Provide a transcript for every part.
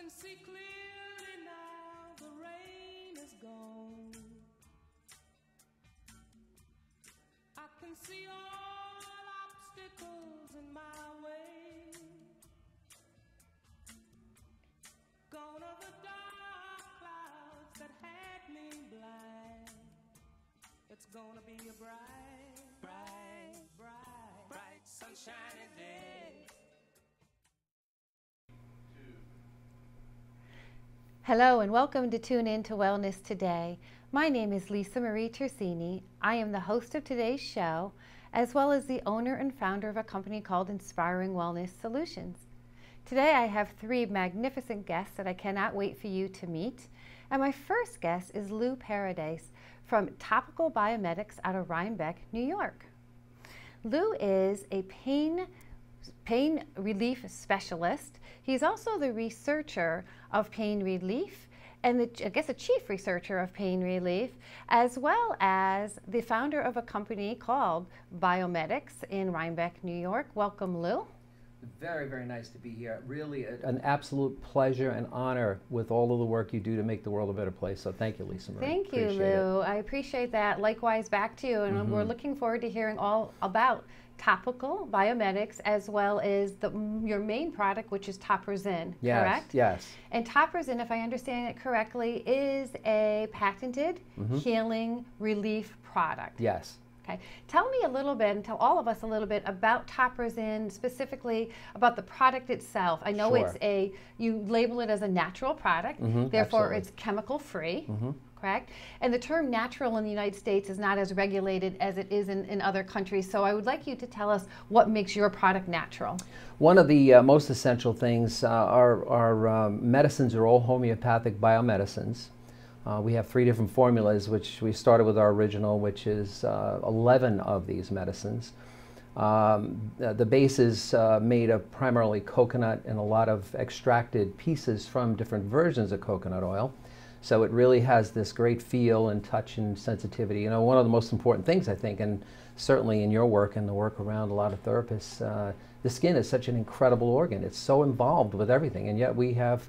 can see clearly now, the rain is gone. I can see all obstacles in my way. Gone are the dark clouds that had me blind. It's gonna be a bright, bright, bright, bright, sunshiny day. Hello and welcome to Tune In to Wellness Today. My name is LisaMarie Tersigni. I am the host of today's show, as well as the owner and founder of a company called Inspiring Wellness Solutions. Today I have three magnificent guests that I cannot wait for you to meet. And my first guest is Lou Paradise from Topical BioMedics out of Rhinebeck, New York. Lou is a pain relief specialist. He's also the researcher of pain relief and I guess a chief researcher of pain relief, as well as the founder of a company called BioMedics in Rhinebeck, New York. Welcome, Lou. Very, very nice to be here. Really an absolute pleasure and honor with all of the work you do to make the world a better place. So thank you, LisaMarie. Thank you, Lou. I appreciate that. Likewise, back to you. And we're looking forward to hearing all about Topical BioMedics, as well as your main product, which is Topical, correct? Yes. And Topical, if I understand it correctly, is a patented healing relief product. Yes. Okay. Tell me a little bit, and tell all of us a little bit about Topical, specifically about the product itself. I know you label it as a natural product, therefore absolutely. it's chemical free. Correct? And the term natural in the United States is not as regulated as it is in other countries. So I would like you to tell us what makes your product natural. One of the most essential things, our medicines are all homeopathic biomedicines. We have 3 different formulas, which we started with our original, which is 11 of these medicines. The base is made of primarily coconut and a lot of extracted pieces from different versions of coconut oil. So it really has this great feel and touch and sensitivity. You know, one of the most important things, I think, and certainly in your work and the work around a lot of therapists, the skin is such an incredible organ. It's so involved with everything, and yet we have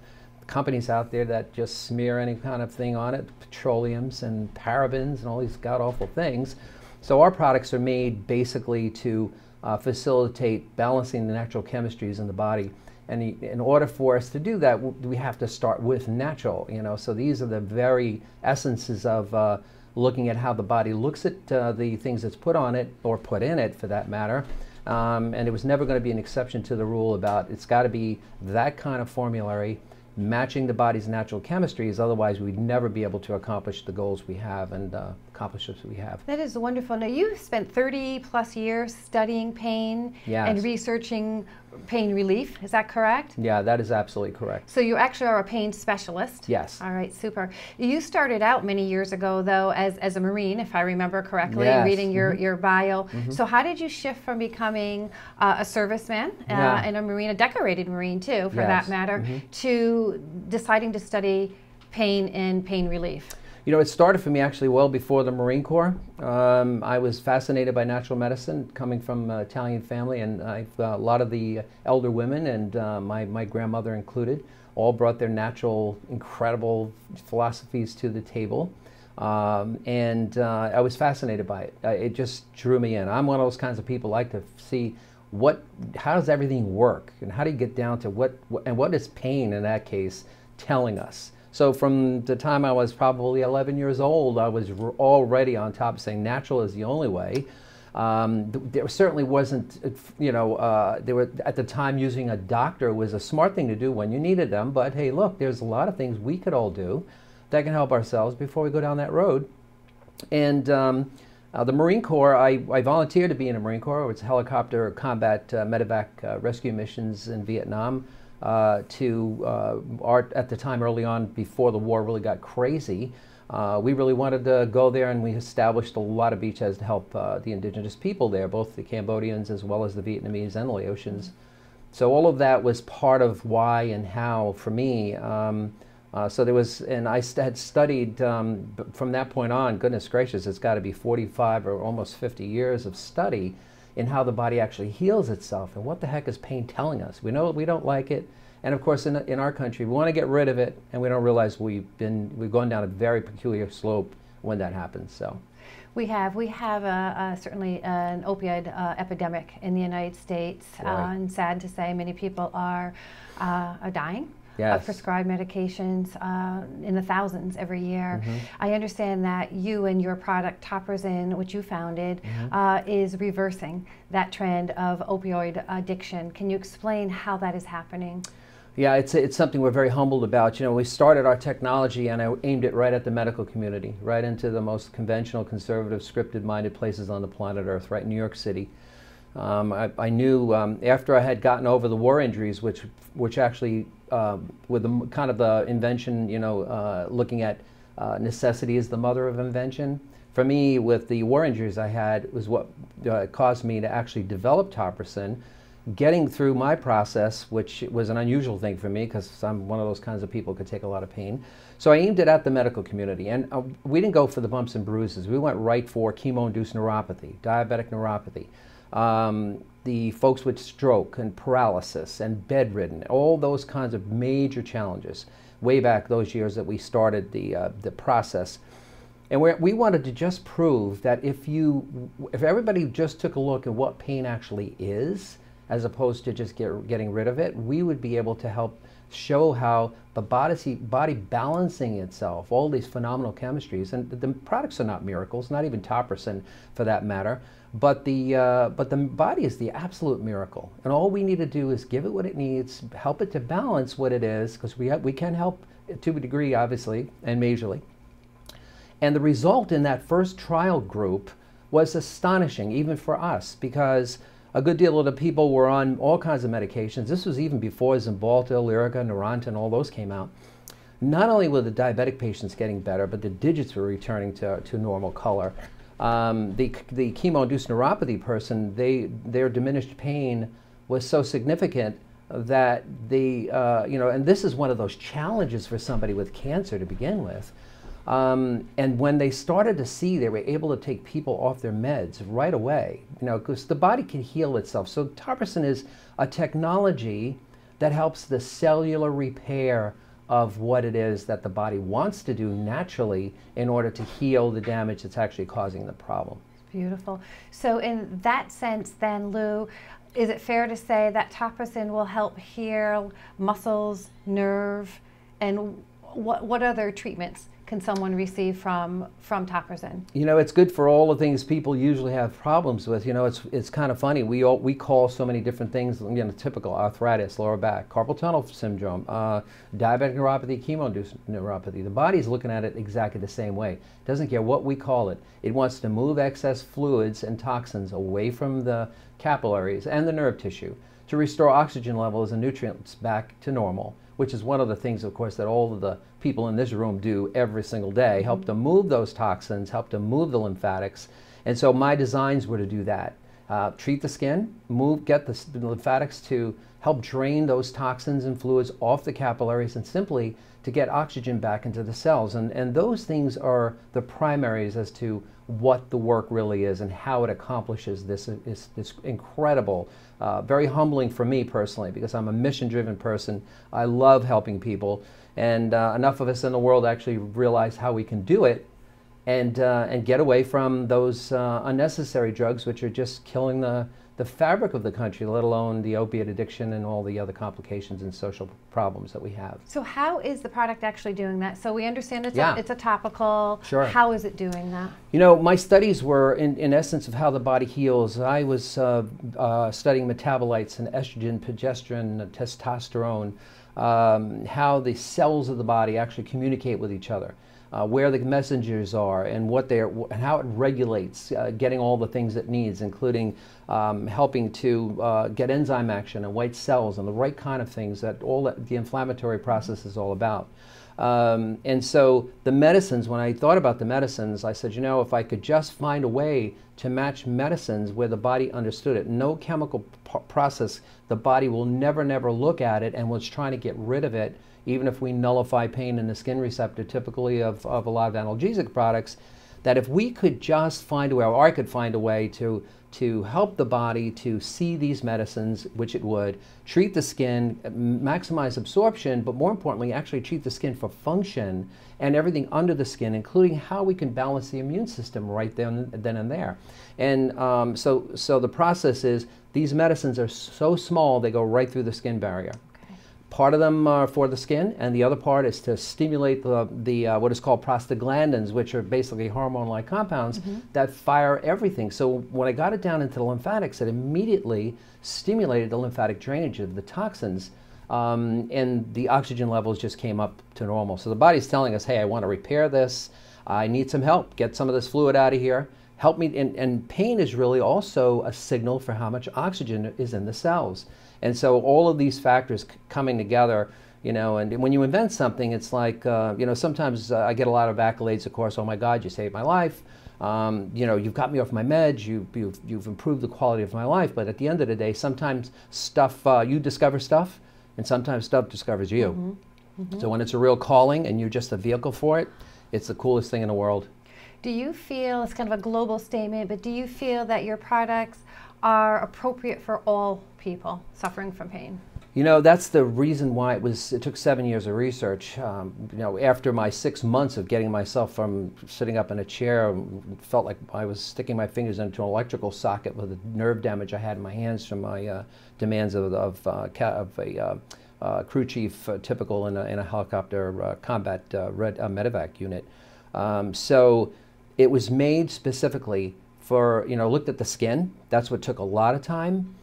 companies out there that just smear any kind of thing on it, petroleums and parabens and all these god-awful things. So our products are made basically to facilitate balancing the natural chemistries in the body. And in order for us to do that, we have to start with natural, you know. So these are the very essences of looking at how the body looks at the things that's put on it, or put in it for that matter. And it was never going to be an exception to the rule about it's got to be that kind of formulary, matching the body's natural chemistries, otherwise we'd never be able to accomplish the goals we have and accomplishments we have. That is wonderful. Now, you've spent 30 plus years studying pain and researching pain relief. Is that correct? Yeah, that is absolutely correct. So you actually are a pain specialist? Yes. All right, super. You started out many years ago, though, as a Marine, if I remember correctly, reading your bio. So how did you shift from becoming a serviceman and a Marine, a decorated Marine too, for that matter, to deciding to study pain and pain relief? You know, it started for me actually well before the Marine Corps. I was fascinated by natural medicine, coming from an Italian family, and a lot of the elder women, and my grandmother included, all brought their natural, incredible philosophies to the table. And I was fascinated by it. It just drew me in. I'm one of those kinds of people like to see how does everything work, and how do you get down to what is pain in that case telling us? So from the time I was probably 11 years old, I was already on top saying natural is the only way. There certainly wasn't, you know, they were at the time using a doctor was a smart thing to do when you needed them. But hey, look, there's a lot of things we could all do that can help ourselves before we go down that road. And the Marine Corps, I volunteered to be in the Marine Corps. It's helicopter combat medevac rescue missions in Vietnam. At the time early on, before the war really got crazy, we really wanted to go there, and we established a lot of beachheads to help the indigenous people there, both the Cambodians as well as the Vietnamese and the Laotians. So all of that was part of why and how for me. So there was, and I had studied from that point on, goodness gracious, it's got to be 45 or almost 50 years of study in how the body actually heals itself. And what the heck is pain telling us? We know we don't like it. And of course, in our country, we want to get rid of it, and we don't realize we've gone down a very peculiar slope when that happens. So. We have certainly an opioid epidemic in the United States, right. And sad to say, many people are dying. Yes. Of prescribed medications in the thousands every year. Mm-hmm. I understand that you and your product Topical, which you founded, mm-hmm. Is reversing that trend of opioid addiction. Can you explain how that is happening? Yeah, it's something we're very humbled about. You know, we started our technology and I aimed it right at the medical community, right into the most conventional, conservative, scripted-minded places on the planet Earth, right in New York City. I knew after I had gotten over the war injuries, which actually, with the kind of the invention, you know, looking at necessity is the mother of invention. For me, with the war injuries I had, was what caused me to actually develop Topical. Getting through my process, which was an unusual thing for me because I'm one of those kinds of people who could take a lot of pain. So I aimed it at the medical community, and we didn't go for the bumps and bruises. We went right for chemo-induced neuropathy, diabetic neuropathy, the folks with stroke and paralysis and bedridden, all those kinds of major challenges way back those years that we started the process. And we wanted to just prove that if everybody just took a look at what pain actually is, as opposed to just getting rid of it, we would be able to help show how the body balancing itself, all these phenomenal chemistries, and the products are not miracles, not even Topical for that matter, but the body is the absolute miracle. And all we need to do is give it what it needs, help it to balance what it is, because we can help to a degree, obviously, and majorly. And the result in that first trial group was astonishing, even for us, because a good deal of the people were on all kinds of medications. This was even before Zymbalta, Lyrica, Neurontin, all those came out. Not only were the diabetic patients getting better, but the digits were returning to normal color. The chemo-induced neuropathy person, their diminished pain was so significant that and this is one of those challenges for somebody with cancer to begin with. And when they started to see, they were able to take people off their meds right away, because the body can heal itself. So Topical is a technology that helps the cellular repair of what it is that the body wants to do naturally in order to heal the damage that's actually causing the problem. Beautiful. So in that sense then, Lou, is it fair to say that Topical will help heal muscles, nerve, and what other treatments can someone receive from Topical? It's good for all the things people usually have problems with. It's kind of funny. We call so many different things, typical arthritis, lower back, carpal tunnel syndrome, diabetic neuropathy, chemo-induced neuropathy. The body's looking at it exactly the same way. It doesn't care what we call it. It wants to move excess fluids and toxins away from the capillaries and the nerve tissue to restore oxygen levels and nutrients back to normal, which is one of the things, of course, that all of the people in this room do every single day, help to move those toxins, help to move the lymphatics. And so my designs were to do that. Treat the skin, get the lymphatics to help drain those toxins and fluids off the capillaries, and simply to get oxygen back into the cells. And those things are the primaries as to what the work really is and how it accomplishes this incredible, very humbling for me personally, because I'm a mission-driven person. I love helping people, and enough of us in the world actually realize how we can do it and get away from those unnecessary drugs, which are just killing the fabric of the country, let alone the opiate addiction and all the other complications and social problems that we have. So how is the product actually doing that? So we understand it's a topical. Sure. How is it doing that? My studies were in essence of how the body heals. I was studying metabolites and estrogen, progesterone, testosterone, how the cells of the body actually communicate with each other. Where the messengers are and and how it regulates getting all the things it needs, including helping to get enzyme action and white cells and the right kind of things that the inflammatory process is all about. And so the medicines, when I thought about the medicines, I said, if I could just find a way to match medicines where the body understood it, no chemical process, the body will never look at it and was trying to get rid of it. Even if we nullify pain in the skin receptor, typically of a lot of analgesic products, that if we could just find a way, or I could find a way to help the body to see these medicines, which it would, treat the skin, maximize absorption, but more importantly, actually treat the skin for function and everything under the skin, including how we can balance the immune system right then and there. And so the process is, these medicines are so small, they go right through the skin barrier. Part of them are for the skin, and the other part is to stimulate the what is called prostaglandins, which are basically hormone-like compounds that fire everything. So when I got it down into the lymphatics, it immediately stimulated the lymphatic drainage of the toxins, and the oxygen levels just came up to normal. So the body's telling us, hey, I want to repair this. I need some help. Get some of this fluid out of here. Help me. And pain is really also a signal for how much oxygen is in the cells. And so all of these factors coming together, you know, and when you invent something, it's like, you know, sometimes I get a lot of accolades, of course. Oh my God, you saved my life. You know, you've got me off my meds. You've improved the quality of my life. But at the end of the day, sometimes stuff, you discover stuff, and sometimes stuff discovers you. So when it's a real calling and you're just a vehicle for it, it's the coolest thing in the world. Do you feel, it's kind of a global statement, but do you feel that your products are appropriate for all people suffering from pain? You know, that's the reason why it took 7 years of research. You know, after my 6 months of getting myself from sitting up in a chair, felt like I was sticking my fingers into an electrical socket with the nerve damage I had in my hands from my demands of a crew chief, typical in a helicopter combat red medevac unit. So it was made specifically for, you know, looked at the skin. That's what took a lot of time.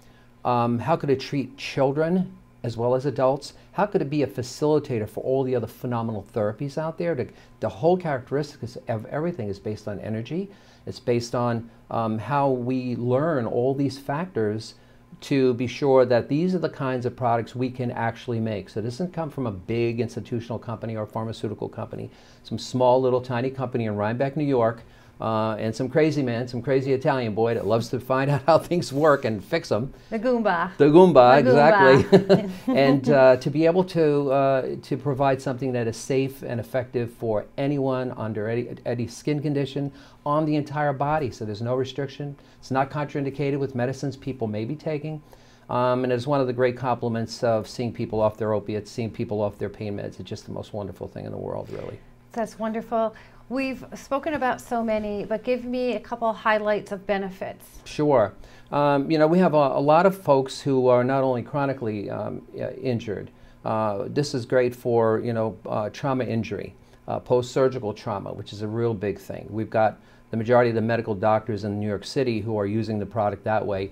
How could it treat children as well as adults? How could it be a facilitator for all the other phenomenal therapies out there? The whole characteristics of everything is based on energy. It's based on how we learn all these factors to be sure that these are the kinds of products we can actually make. So it doesn't come from a big institutional company or pharmaceutical company. Some small little tiny company in Rhinebeck, New York, and some crazy man, some crazy Italian boy that loves to find out how things work and fix them. The Goomba. The Goomba, exactly. And to be able to provide something that is safe and effective for anyone under any skin condition on the entire body. So there's no restriction. It's not contraindicated with medicines people may be taking. And it's one of the great compliments of seeing people off their opiates, seeing people off their pain meds. It's just the most wonderful thing in the world, really. That's wonderful. We've spoken about so many, but give me a couple highlights of benefits. Sure. You know, we have a lot of folks who are not only chronically injured. This is great for, you know, trauma injury, post-surgical trauma, which is a real big thing. We've got the majority of the medical doctors in New York City who are using the product that way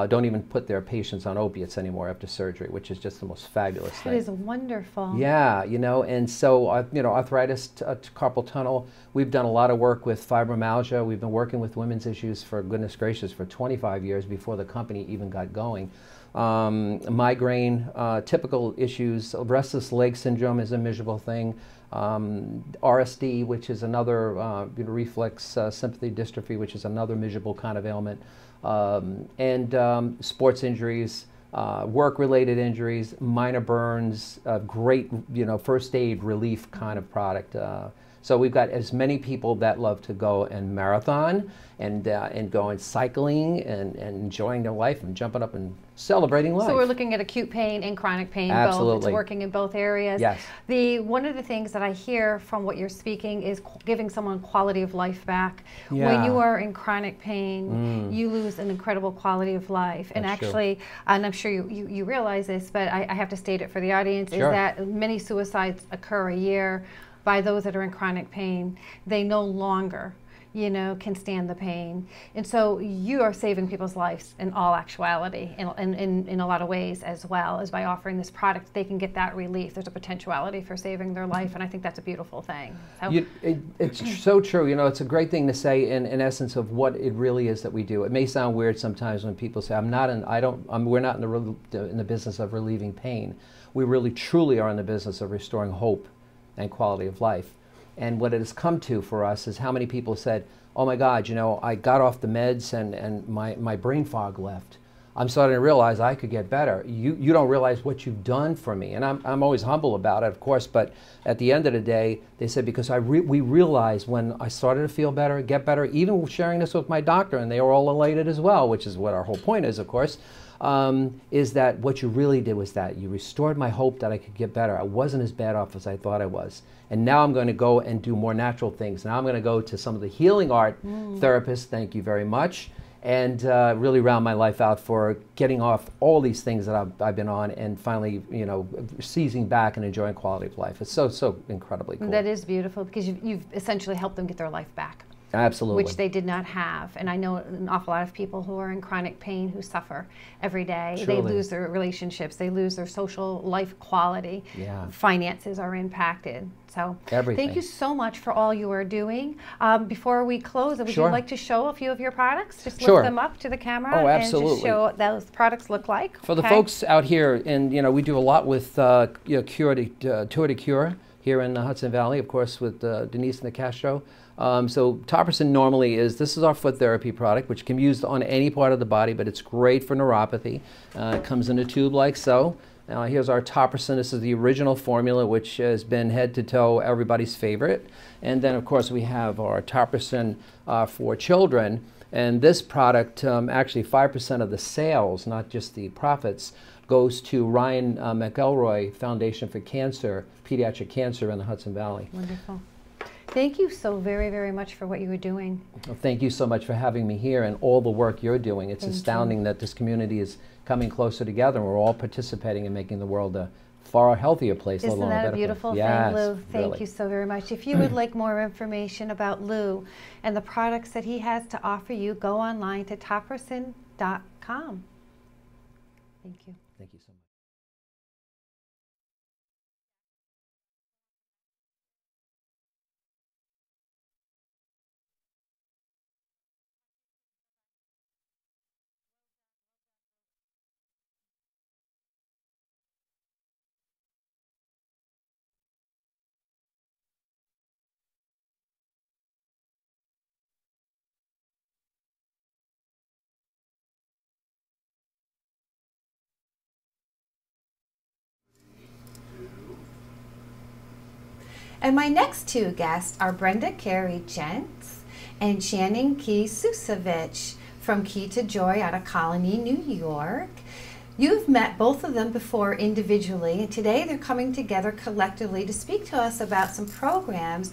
don't even put their patients on opiates anymore after surgery, which is just the most fabulous thing. It is wonderful. Yeah, you know, and so, you know, arthritis, carpal tunnel, we've done a lot of work with fibromyalgia. We've been working with women's issues, for goodness gracious, for 25 years before the company even got going. Migraine, typical issues, restless leg syndrome is a miserable thing. RSD, which is another reflex sympathy dystrophy, which is another miserable kind of ailment, and sports injuries, work-related injuries, minor burns, great, you know, first aid relief kind of product. So we've got as many people that love to go and marathon and go and cycling and enjoying their life and jumping up and celebrating life. So we're looking at acute pain and chronic pain. Absolutely. Both. It's working in both areas. Yes. One of the things that I hear from what you're speaking is giving someone quality of life back. Yeah. When you are in chronic pain, you lose an incredible quality of life. And That's actually, true. and I'm sure you realize this, but I have to state it for the audience, Sure. is that many suicides occur a year by those that are in chronic pain. They no longer, you know, can stand the pain. And so you are saving people's lives in all actuality, in a lot of ways, as well as by offering this product, they can get that relief. There's a potentiality for saving their life, and I think that's a beautiful thing. So it's so true. You know, it's a great thing to say in essence of what it really is that we do. It may sound weird sometimes when people say, we're not in the business of relieving pain. We really truly are in the business of restoring hope and quality of life. And what it has come to for us is how many people said, oh my God, you know, I got off the meds and my brain fog left. I'm starting to realize I could get better. You don't realize what you've done for me. And I'm always humble about it, of course, but at the end of the day, they said, because we realized when I started to feel better, get better, even sharing this with my doctor, and they were all elated as well, which is what our whole point is, of course, is that what you really did was that you restored my hope that I could get better. I wasn't as bad off as I thought I was. And now I'm going to go and do more natural things. Now I'm going to go to some of the healing art therapists, thank you very much, and really round my life out for getting off all these things that I've been on, and finally, you know, seizing back and enjoying quality of life. It's so incredibly cool. That is beautiful, because you've essentially helped them get their life back. Absolutely. Which they did not have. And I know an awful lot of people who are in chronic pain who suffer every day. Truly. They lose their relationships, they lose their social life quality. Yeah. Finances are impacted. So everything. Thank you so much for all you are doing. Before we close, would you like to show a few of your products? Just lift them up to the camera and just show what those products look like. For the folks out here, and you know, we do a lot with Tour de Cure here in the Hudson Valley, of course, with Denise and the Castro. So Topricin normally this is our foot therapy product, which can be used on any part of the body, but it's great for neuropathy. It comes in a tube like so. Now here's our Topricin. This is the original formula, which has been head to toe everybody's favorite. And then of course we have our Topricin for children. And this product, actually 5% of the sales, not just the profits, goes to Ryan McElroy Foundation for Cancer, Pediatric Cancer in the Hudson Valley. Wonderful. Thank you so very, very much for what you were doing. Well, thank you so much for having me here and all the work you're doing. It's astounding that this community is coming closer together, and we're all participating in making the world a far healthier place. Isn't that a beautiful thing, Lou? Thank you so very much. If you would like more information about Lou and the products that he has to offer you, go online to topricin.com. Thank you. Thank you so much. And my next two guests are Brenda, Cary, Jenks, and Shannon Ciucevich from Key to Joy out of Colony, New York. You've met both of them before individually, and today they're coming together collectively to speak to us about some programs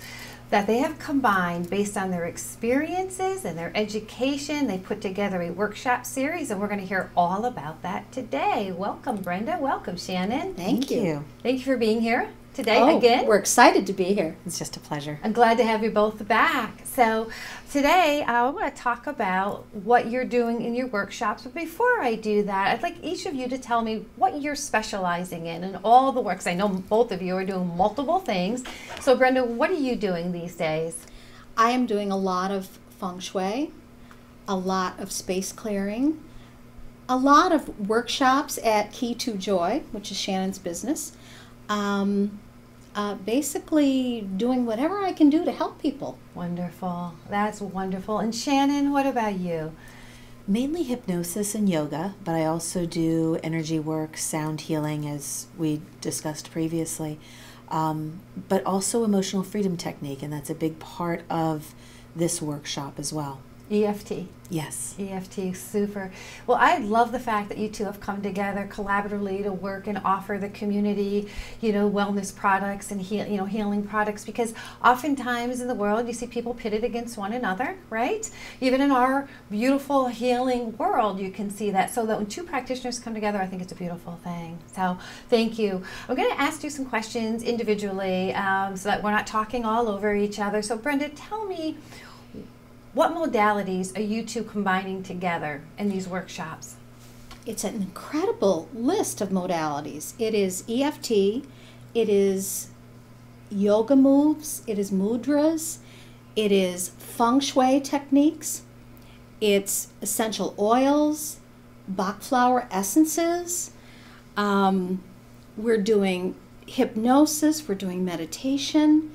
that they have combined based on their experiences and their education. They put together a workshop series, and we're going to hear all about that today. Welcome, Brenda. Welcome, Shannon. Thank you. Thank you for being here today again. We're excited to be here. It's just a pleasure. I'm glad to have you both back. So today I want to talk about what you're doing in your workshops. But before I do that, I'd like each of you to tell me what you're specializing in and all the works. I know both of you are doing multiple things. So Brenda, what are you doing these days? I am doing a lot of feng shui, a lot of space clearing, a lot of workshops at Key to Joy, which is Shannon's business. Basically doing whatever I can do to help people. Wonderful. That's wonderful. And Shannon, what about you? Mainly hypnosis and yoga, but I also do energy work, sound healing, as we discussed previously, but also emotional freedom technique, and that's a big part of this workshop as well. EFT. Yes. EFT, super. Well, I love the fact that you two have come together collaboratively to work and offer the community, wellness products and healing products, because oftentimes in the world you see people pitted against one another, right? Even in our beautiful healing world, you can see that. So that when two practitioners come together, I think it's a beautiful thing. So thank you. I'm going to ask you some questions individually so that we're not talking all over each other. So Brenda, tell me, what modalities are you two combining together in these workshops? It's an incredible list of modalities. It is EFT, it is yoga moves, it is mudras, it is feng shui techniques, it's essential oils, Bach flower essences. We're doing hypnosis, we're doing meditation.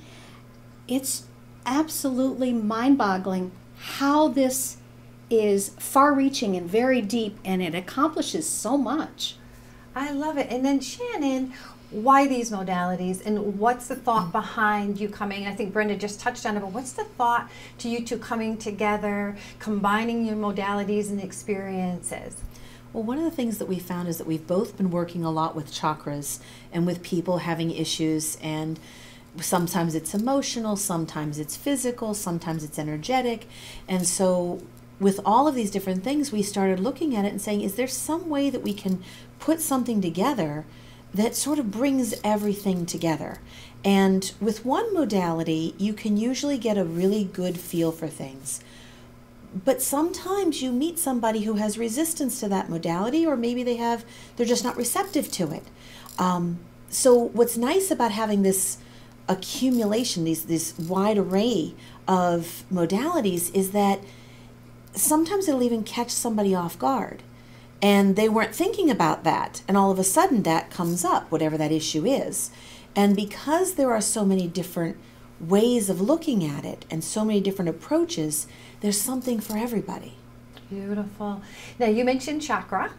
It's absolutely mind-boggling how this is far-reaching and very deep, and it accomplishes so much. I love it. And then Shannon, why these modalities, and what's the thought behind you coming? I think Brenda just touched on it, but what's the thought to you two coming together, combining your modalities and experiences? Well, one of the things that we found is that we've both been working a lot with chakras and with people having issues, and sometimes it's emotional, sometimes it's physical, sometimes it's energetic. And so with all of these different things, we started looking at it and saying, is there some way that we can put something together that sort of brings everything together? And with one modality, you can usually get a really good feel for things. But sometimes you meet somebody who has resistance to that modality, or maybe they're just not receptive to it. So what's nice about having this accumulation, this wide array of modalities, is that sometimes it'll even catch somebody off guard. And they weren't thinking about that. And all of a sudden that comes up, whatever that issue is. And because there are so many different ways of looking at it and so many different approaches, there's something for everybody. Beautiful. Now, you mentioned chakra.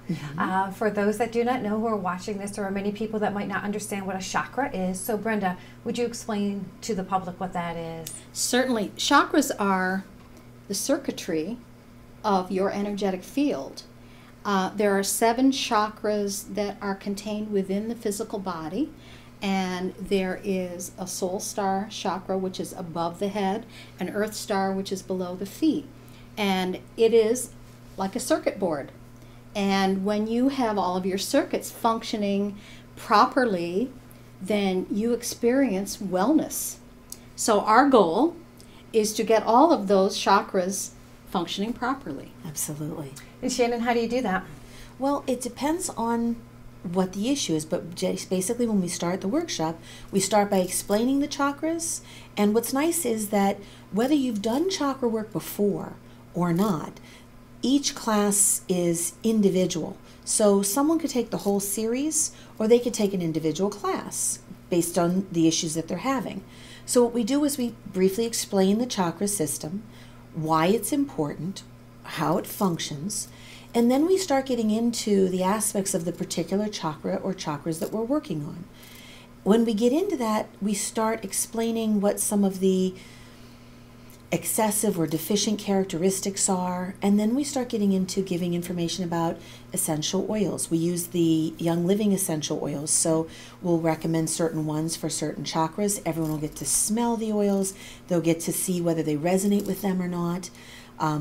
For those that do not know who are watching this, there are many people that might not understand what a chakra is. So, Brenda, would you explain to the public what that is? Certainly. Chakras are the circuitry of your energetic field. There are 7 chakras that are contained within the physical body, and there is a soul star chakra, which is above the head, an earth star, which is below the feet. And it is like a circuit board. And when you have all of your circuits functioning properly, then you experience wellness. So our goal is to get all of those chakras functioning properly. Absolutely. And Shannon, how do you do that? Well, it depends on what the issue is, but just basically when we start the workshop, we start by explaining the chakras. And what's nice is that whether you've done chakra work before or not, each class is individual. So someone could take the whole series, or they could take an individual class based on the issues that they're having. So what we do is we briefly explain the chakra system, why it's important, how it functions, and then we start getting into the aspects of the particular chakra or chakras that we're working on. When we get into that, we start explaining what some of the excessive or deficient characteristics are, and then we start getting into giving information about essential oils. We use the Young Living essential oils, so we'll recommend certain ones for certain chakras. Everyone will get to smell the oils. They'll get to see whether they resonate with them or not.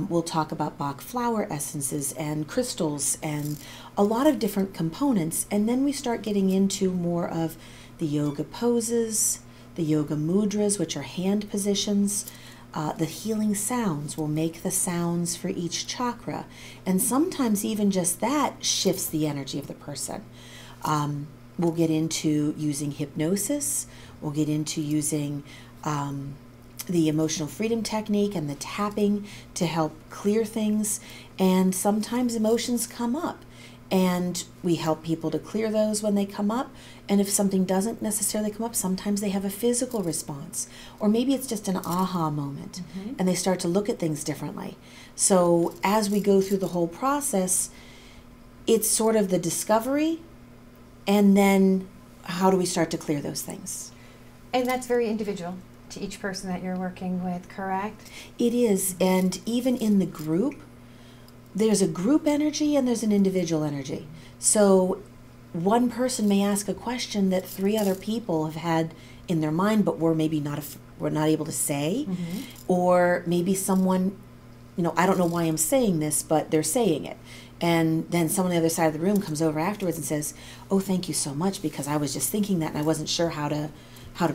We'll talk about Bach flower essences and crystals and a lot of different components, and then we start getting into more of the yoga poses, the yoga mudras, which are hand positions. The healing sounds will make the sounds for each chakra, and sometimes even just that shifts the energy of the person. We'll get into using hypnosis. We'll get into using the emotional freedom technique and the tapping to help clear things. And sometimes emotions come up, and we help people to clear those when they come up. And if something doesn't necessarily come up, sometimes they have a physical response, or maybe it's just an aha moment, and they start to look at things differently. So as we go through the whole process, it's sort of the discovery, and then how do we start to clear those things? And that's very individual to each person that you're working with, correct? It is, and even in the group, there's a group energy and there's an individual energy. So one person may ask a question that 3 other people have had in their mind, but we're not able to say, or maybe someone, I don't know why I'm saying this, but they're saying it. And then someone on the other side of the room comes over afterwards and says, "Oh, thank you so much, because I was just thinking that and I wasn't sure how to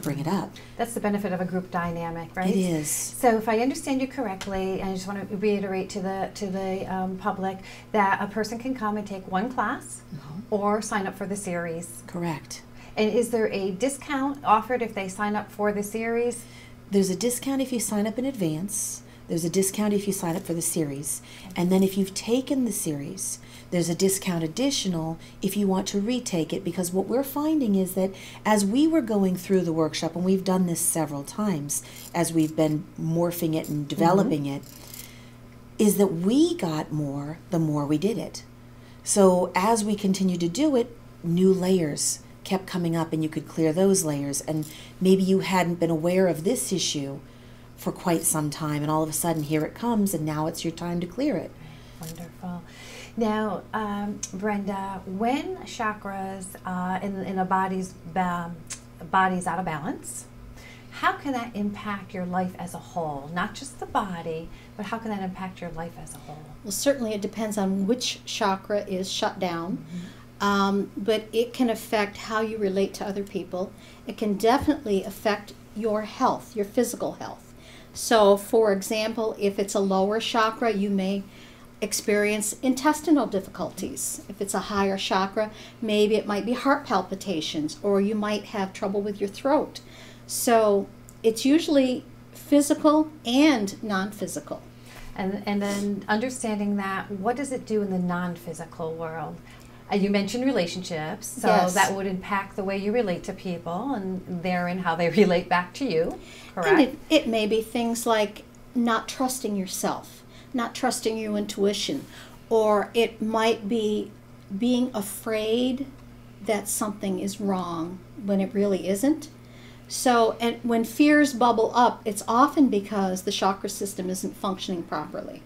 bring it up." That's the benefit of a group dynamic, right? It is. So if I understand you correctly, and I just want to reiterate to the public that a person can come and take one class or sign up for the series. Correct. And is there a discount offered if they sign up for the series? There's a discount if you sign up in advance. There's a discount if you sign up for the series. And then if you've taken the series, there's a discount additional if you want to retake it, because what we're finding is that as we were going through the workshop, and we've done this several times as we've been morphing it and developing it, is that we got more the more we did it. So as we continued to do it, new layers kept coming up and you could clear those layers. And maybe you hadn't been aware of this issue for quite some time, and all of a sudden here it comes, and now it's your time to clear it. Wonderful. Now, Brenda, when chakras in a body's out of balance, how can that impact your life as a whole? Not just the body, but how can that impact your life as a whole? Well, certainly it depends on which chakra is shut down, but it can affect how you relate to other people. It can definitely affect your health, your physical health. So, for example, if it's a lower chakra, you may experience intestinal difficulties. If it's a higher chakra, maybe it might be heart palpitations, or you might have trouble with your throat. So it's usually physical and non-physical. And then understanding that, what does it do in the non-physical world? You mentioned relationships, so yes. That would impact the way you relate to people and therein how they relate back to you, correct? And it may be things like not trusting yourself, not trusting your intuition, or it might be being afraid that something is wrong when it really isn't. So, and when fears bubble up, it's often because the chakra system isn't functioning properly.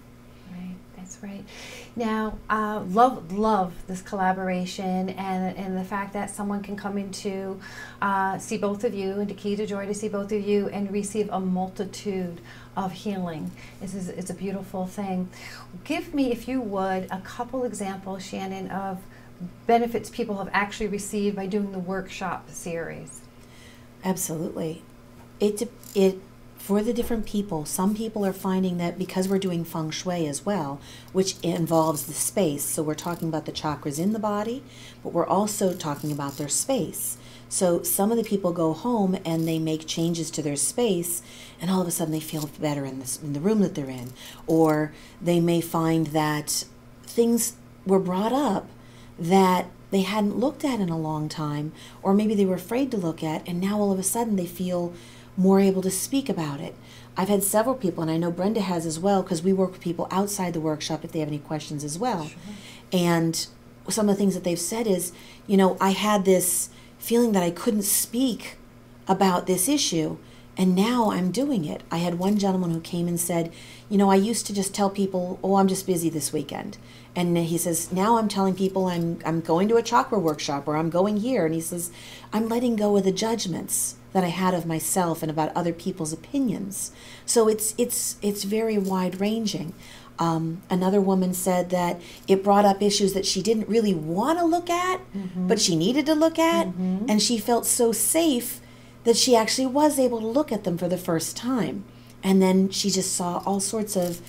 Right, that's right. Now, love this collaboration and the fact that someone can come in to see both of you, and to Key to Joy to see both of you and receive a multitude of healing. It's a beautiful thing. Give me, if you would, a couple examples, Shannon, of benefits people have actually received by doing the workshop series. Absolutely. It for the different people, some people are finding that because we're doing feng shui as well, which involves the space, so we're talking about the chakras in the body, but we're also talking about their space. So some of the people go home and they make changes to their space, and all of a sudden they feel better in the room that they're in. Or they may find that things were brought up that they hadn't looked at in a long time, or maybe they were afraid to look at, and now all of a sudden they feel more able to speak about it. I've had several people, and I know Brenda has as well, because we work with people outside the workshop if they have any questions as well. Sure. And some of the things that they've said is, I had this feeling that I couldn't speak about this issue, and now I'm doing it. I had one gentleman who came and said, I used to just tell people, oh, I'm just busy this weekend. And he says, now I'm telling people I'm going to a chakra workshop, or I'm going here. And he says, I'm letting go of the judgments that I had of myself and about other people's opinions. So it's very wide ranging. Another woman said that it brought up issues that she didn't really want to look at, but she needed to look at, and she felt so safe that she actually was able to look at them for the first time. And then she just saw all sorts of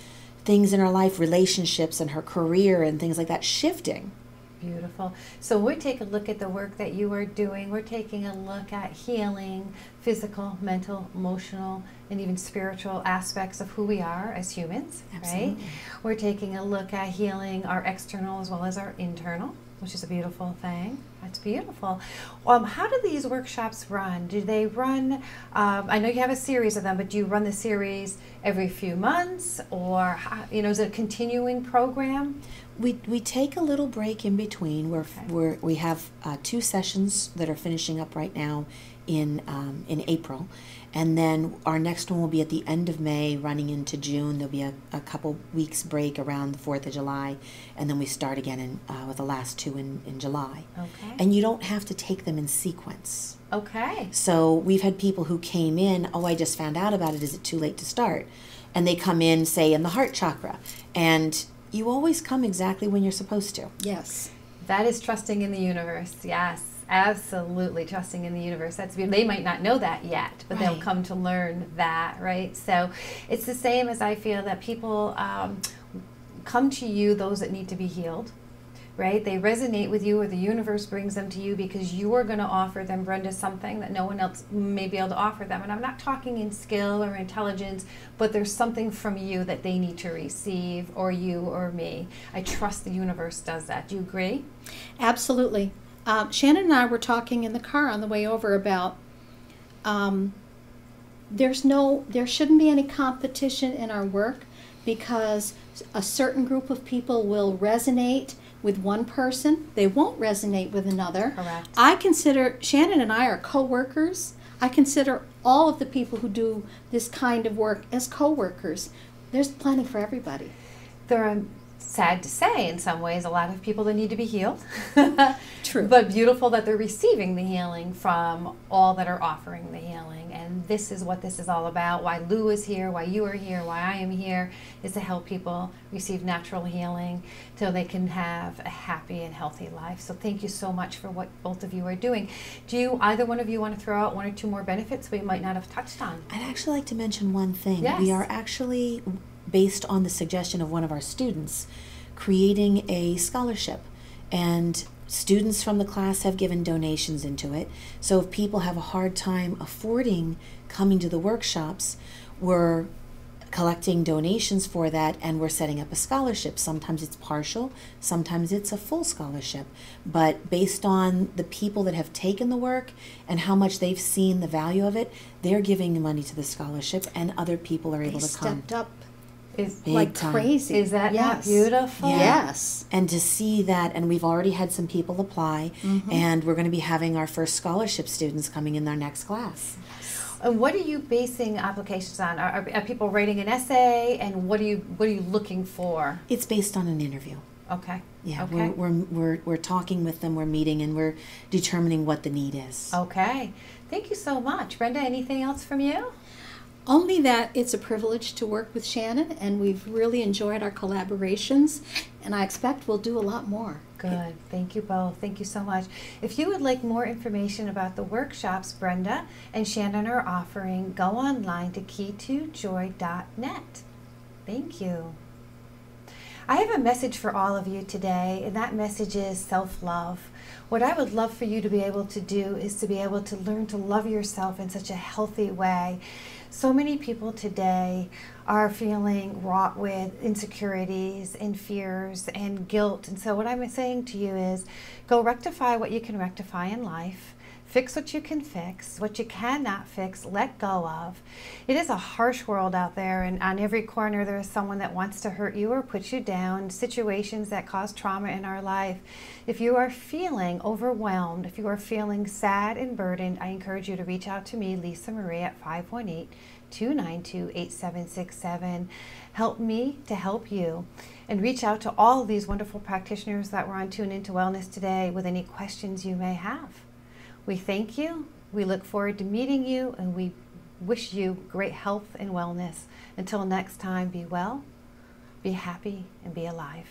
things in her life, relationships and her career and things like that shifting. Beautiful. So we take a look at the work that you are doing. We're taking a look at healing, physical, mental, emotional, and even spiritual aspects of who we are as humans. Absolutely. Right? We're taking a look at healing our external as well as our internal, which is a beautiful thing. That's beautiful. How do these workshops run? Do they run, I know you have a series of them, but do you run the series every few months, or is it a continuing program? We take a little break in between. We have 2 sessions that are finishing up right now in April, and then our next one will be at the end of May, running into June. There'll be a couple weeks break around the 4th of July, and then we start again with the last 2 in July. Okay. And you don't have to take them in sequence. Okay. So we've had people who came in, I just found out about it, is it too late to start? And they come in, say, in the heart chakra, and you always come exactly when you're supposed to. Yes. That is trusting in the universe. Yes, absolutely trusting in the universe. That's beautiful. They might not know that yet, but they'll come to learn that, right? So it's the same as I feel that people come to you, those that need to be healed, right? They resonate with you, or the universe brings them to you because you are going to offer them, Brenda, something that no one else may be able to offer them. And I'm not talking in skill or intelligence, but there's something from you that they need to receive, or you or me. I trust the universe does that. Do you agree? Absolutely. Shannon and I were talking in the car on the way over about there shouldn't be any competition in our work. because a certain group of people will resonate with one person. They won't resonate with another. Correct. I consider, Shannon and I are co-workers. I consider all of the people who do this kind of work as co-workers. There's plenty for everybody. There are, sad to say, in some ways, a lot of people that need to be healed. True. But beautiful that they're receiving the healing from all that are offering the healing. And this is what this is all about. Why Lou is here, why you are here, why I am here, is to help people receive natural healing so they can have a happy and healthy life. So thank you so much for what both of you are doing. Do you, either one of you, want to throw out one or two more benefits we might not have touched on? I'd actually like to mention one thing. Yes. We are actually, based on the suggestion of one of our students, creating a scholarship, and students from the class have given donations into it. So if people have a hard time affording coming to the workshops, we're collecting donations for that, and we're setting up a scholarship. Sometimes it's partial, sometimes it's a full scholarship, but based on the people that have taken the work and how much they've seen the value of it, they're giving the money to the scholarship, and other people are able They to come. stepped up Is, Big like time. crazy. is that not Yes. beautiful? Yeah. Yes. And to see that, and we've already had some people apply, and we're going to be having our first scholarship students coming in our next class. And what are you basing applications on? Are people writing an essay, and what are you looking for? It's based on an interview. Okay. Yeah, Okay. we're talking with them, we're meeting, and we're determining what the need is. Okay. Thank you so much. Brenda, anything else from you? Only that it's a privilege to work with Shannon, and we've really enjoyed our collaborations, and I expect we'll do a lot more. Good. Thank you both. Thank you so much. If you would like more information about the workshops Brenda and Shannon are offering, go online to key2joy.net. Thank you. I have a message for all of you today, and that message is self-love. What I would love for you to be able to do is to be able to learn to love yourself in such a healthy way. So many people today are feeling wrought with insecurities and fears and guilt. And so what I'm saying to you is go rectify what you can rectify in life. Fix what you can fix. What you cannot fix, let go of. It is a harsh world out there, and on every corner there is someone that wants to hurt you or put you down, situations that cause trauma in our life. If you are feeling overwhelmed, if you are feeling sad and burdened, I encourage you to reach out to me, LisaMarie, at 518-292-8767. Help me to help you. And reach out to all of these wonderful practitioners that were on Tune Into Wellness today with any questions you may have. We thank you, we look forward to meeting you, and we wish you great health and wellness. Until next time, be well, be happy, and be alive.